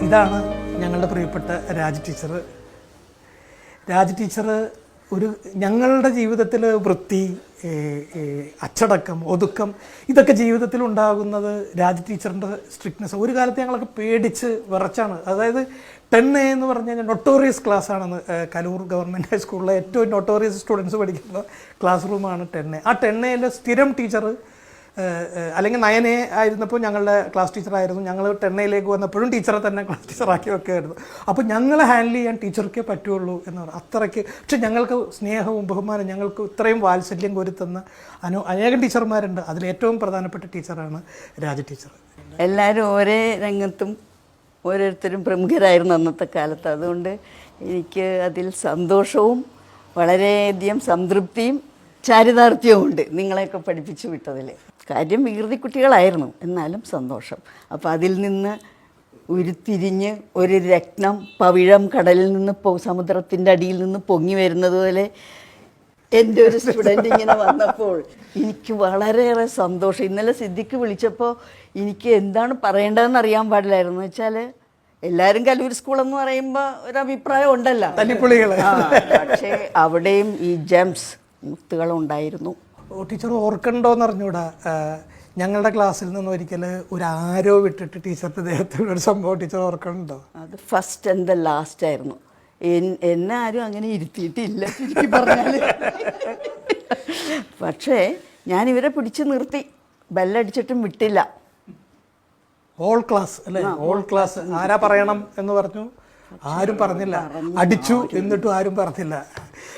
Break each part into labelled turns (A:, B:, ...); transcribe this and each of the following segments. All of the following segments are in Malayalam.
A: ഇതാണ് ഞങ്ങളുടെ പ്രിയപ്പെട്ട രാജ് ടീച്ചർ. രാജ് ടീച്ചർ ഞങ്ങളുടെ ജീവിതത്തിൽ വൃത്തി, അച്ചടക്കം, ഒതുക്കം ഇതൊക്കെ ജീവിതത്തിൽ ഉണ്ടാകുന്നത് രാജ് ടീച്ചറിൻ്റെ സ്ട്രിക്ട്നെസ്. ഒരു കാലത്ത് ഞങ്ങളൊക്കെ പേടിച്ച് വിറച്ചാണ്. അതായത് 10A എന്ന് പറഞ്ഞു കഴിഞ്ഞാൽ നൊട്ടോറിയസ് ക്ലാസ്സാണെന്ന്. കലൂർ ഗവൺമെൻറ് ഹൈസ്കൂളിലെ ഏറ്റവും നൊട്ടോറിയസ് സ്റ്റുഡൻസ് പഠിക്കുന്ന ക്ലാസ് റൂമാണ് 10A. ആ 10Aയിലെ സ്ഥിരം ടീച്ചർ അല്ലെങ്കിൽ 9A ആയിരുന്നപ്പോൾ ഞങ്ങളുടെ ക്ലാസ് ടീച്ചറായിരുന്നു. ഞങ്ങൾ 10Aയിലേക്ക് വന്നപ്പോഴും ടീച്ചറെ തന്നെ ക്ലാസ് ടീച്ചറാക്കി വെക്കുകയായിരുന്നു. അപ്പോൾ ഞങ്ങളെ ഹാൻഡിൽ ചെയ്യാൻ ടീച്ചർക്കേ പറ്റുള്ളൂ എന്ന് പറഞ്ഞു. അത്രയ്ക്ക് പക്ഷെ ഞങ്ങൾക്ക് സ്നേഹവും ബഹുമാനം, ഞങ്ങൾക്ക് ഇത്രയും വാത്സല്യം കോരിത്തന്ന അനേകം ടീച്ചർമാരുണ്ട്. അതിലേറ്റവും പ്രധാനപ്പെട്ട ടീച്ചറാണ് രാജ ടീച്ചർ.
B: എല്ലാവരും ഒരേ രംഗത്തും ഓരോരുത്തരും പ്രമുഖരായിരുന്നു അന്നത്തെ കാലത്ത്. അതുകൊണ്ട് എനിക്ക് അതിൽ സന്തോഷവും വളരെയധികം സംതൃപ്തിയും ചാരിതാർത്ഥ്യവും ഉണ്ട് നിങ്ങളെയൊക്കെ പഠിപ്പിച്ചു വിട്ടതിൽ. കാര്യം വികൃതി കുട്ടികളായിരുന്നു, എന്നാലും സന്തോഷം. അപ്പോൾ അതിൽ നിന്ന് ഉരുത്തിരിഞ്ഞ് ഒരു രത്നം പവിഴം കടലിൽ നിന്ന് സമുദ്രത്തിൻ്റെ അടിയിൽ നിന്ന് പൊങ്ങി വരുന്നത് പോലെ എൻ്റെ ഒരു സ്റ്റുഡൻ്റ് ഇങ്ങനെ വന്നപ്പോൾ എനിക്ക് വളരെയേറെ സന്തോഷം. ഇന്നലെ സിദ്ദിഖ് വിളിച്ചപ്പോൾ എനിക്ക് എന്താണ് പറയേണ്ടതെന്ന് അറിയാൻ പാടില്ലായിരുന്നു. വെച്ചാൽ എല്ലാവരും കലൂർ സ്കൂളെന്ന് പറയുമ്പോൾ ഒരഭിപ്രായം ഉണ്ടല്ലോ, പക്ഷേ അവിടെയും ഈ ജെംസ് മുത്തുകളുണ്ടായിരുന്നു.
A: ടീച്ചർ ഓർക്കണ്ടോയെന്ന് അറിഞ്ഞൂടാ, ഞങ്ങളുടെ ക്ലാസ്സിൽ നിന്ന് ഒരിക്കൽ ഒരു ആരോ വിട്ടിട്ട് ടീച്ചറുടെ ദേഹത്തിലുള്ള ഒരു സംഭവം ടീച്ചർ ഓർക്കണ്ടോ?
B: അത് ഫസ്റ്റ് ആൻഡ് ദ ലാസ്റ്റ് ആയിരുന്നു. എന്നെ ആരും അങ്ങനെ ഇരുത്തിയിട്ടില്ല എനിക്ക് പറഞ്ഞാൽ. പക്ഷേ ഞാനിവരെ പിടിച്ചു നിർത്തി, ബെല്ലടിച്ചിട്ടും വിട്ടില്ല.
A: ഓൾ ക്ലാസ് അല്ലേ? ഓൾ ക്ലാസ് ആരാ പറയണം എന്ന് പറഞ്ഞു, ആരും പറഞ്ഞില്ല. അടിച്ചു എന്നിട്ടും ആരും പറഞ്ഞില്ല.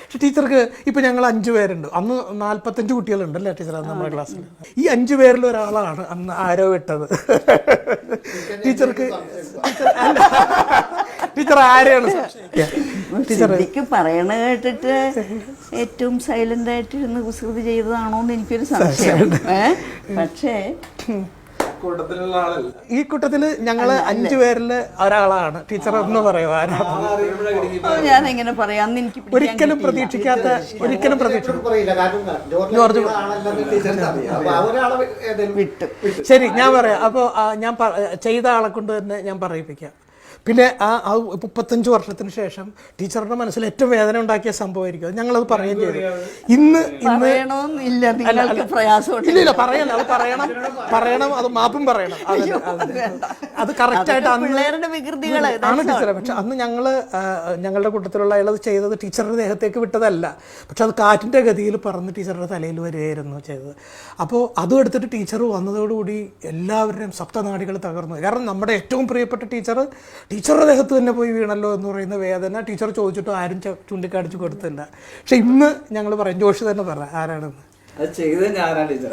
A: പക്ഷെ ടീച്ചർക്ക് ഇപ്പം ഞങ്ങൾ 5 പേരുണ്ട്. അന്ന് 45 കുട്ടികളുണ്ടല്ലേ ടീച്ചർ നമ്മുടെ ക്ലാസ്സിൽ. ഈ 5 പേരിൽ ഒരാളാണ് അന്ന് ആരോ വിട്ടത്. ടീച്ചർ ആരെയാണ്
B: ടീച്ചർക്ക് പറയണ കേട്ടിട്ട് ഏറ്റവും സൈലന്റ് ആയിട്ടിരുന്ന് കുസൃതി ചെയ്തതാണോ എന്ന് എനിക്കൊരു സംശയം. പക്ഷേ
A: ഈ കൂട്ടത്തില് ഞങ്ങള് 5 പേരില് ഒരാളാണ് ടീച്ചർ എന്ന് പറയുമോ?
B: ഞാൻ എങ്ങനെ പറയാം, എനിക്ക്
A: ഒരിക്കലും പ്രതീക്ഷിക്കാത്ത, ഒരിക്കലും
B: വിട്ടു.
A: ശരി, ഞാൻ പറയാം. അപ്പോൾ ഞാൻ ചെയ്ത ആളെ കൊണ്ട് തന്നെ ഞാൻ പറയിപ്പിക്കാം. പിന്നെ ആ 35 വർഷത്തിന് ശേഷം ടീച്ചറുടെ മനസ്സിൽ ഏറ്റവും വേദന ഉണ്ടാക്കിയ സംഭവമായിരിക്കും അത്. ഞങ്ങളത് പറയുകയും ചെയ്തു. ഇന്ന്
B: ഇല്ല,
A: ഇല്ല പറയണം, അത് പറയണം, അത് മാപ്പും പറയണം. അത് കറക്റ്റായിട്ട് ആണ് ടീച്ചറെ. പക്ഷെ അന്ന് ഞങ്ങളുടെ കൂട്ടത്തിലുള്ള അയാൾ ചെയ്തത് ടീച്ചറുടെ ദേഹത്തേക്ക് വിട്ടതല്ല, പക്ഷെ അത് കാറ്റിൻ്റെ ഗതിയിൽ പറന്ന് ടീച്ചറുടെ തലയിൽ വരികയായിരുന്നു ചെയ്തത്. അപ്പോൾ അതും എടുത്തിട്ട് ടീച്ചർ വന്നതോടുകൂടി എല്ലാവരുടെയും സപ്തനാടികൾ തകർന്നു. കാരണം നമ്മുടെ ഏറ്റവും പ്രിയപ്പെട്ട ടീച്ചറുടെ ദേഹത്ത് തന്നെ പോയി വീണല്ലോ എന്ന് പറയുന്ന വേദന ടീച്ചർ ചോദിച്ചിട്ടും ആരും ചൂണ്ടിക്കാണിച്ചു കൊടുത്തില്ല. പക്ഷെ ഇന്ന് ഞങ്ങൾ പറയും, ജോഷി തന്നെ പറ ആരാണെന്ന്.
C: അത് ചെയ്തത് ഞാനാണ് ടീച്ചർ.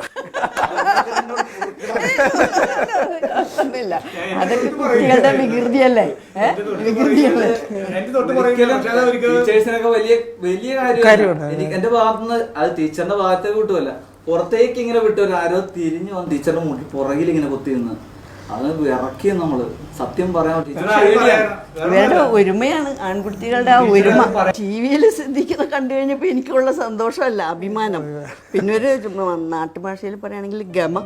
B: അതൊക്കെ കുട്ടികളുടെ വികൃതിയല്ലേ?
C: ടീച്ചേഴ്സിനൊക്കെ വലിയ കാര്യമാണ്. എന്റെ ഭാഗത്തുനിന്ന് അത് ടീച്ചറിന്റെ ഭാഗത്തേക്ക് വിട്ടുമല്ല, പുറത്തേക്ക് ഇങ്ങനെ വിട്ടു. ആരോ തിരിഞ്ഞു വന്ന് ടീച്ചറിന്റെ മുന്നിൽ പുറകിൽ ഇങ്ങനെ കുത്തി നിന്ന് അത് ഇറക്കി. നമ്മള് സത്യം പറയാൻ
B: ഇവരുടെ ഒരുമയാണ്, ആൺകുട്ടികളുടെ ആ ഒരുമ. TV-യിൽ ശ്രദ്ധിക്കുന്ന കണ്ടു കഴിഞ്ഞപ്പോ എനിക്കുള്ള സന്തോഷമല്ല, അഭിമാനം. പിന്നെ ഒരു നാട്ടുഭാഷയിൽ പറയുകയാണെങ്കിൽ ഗമ.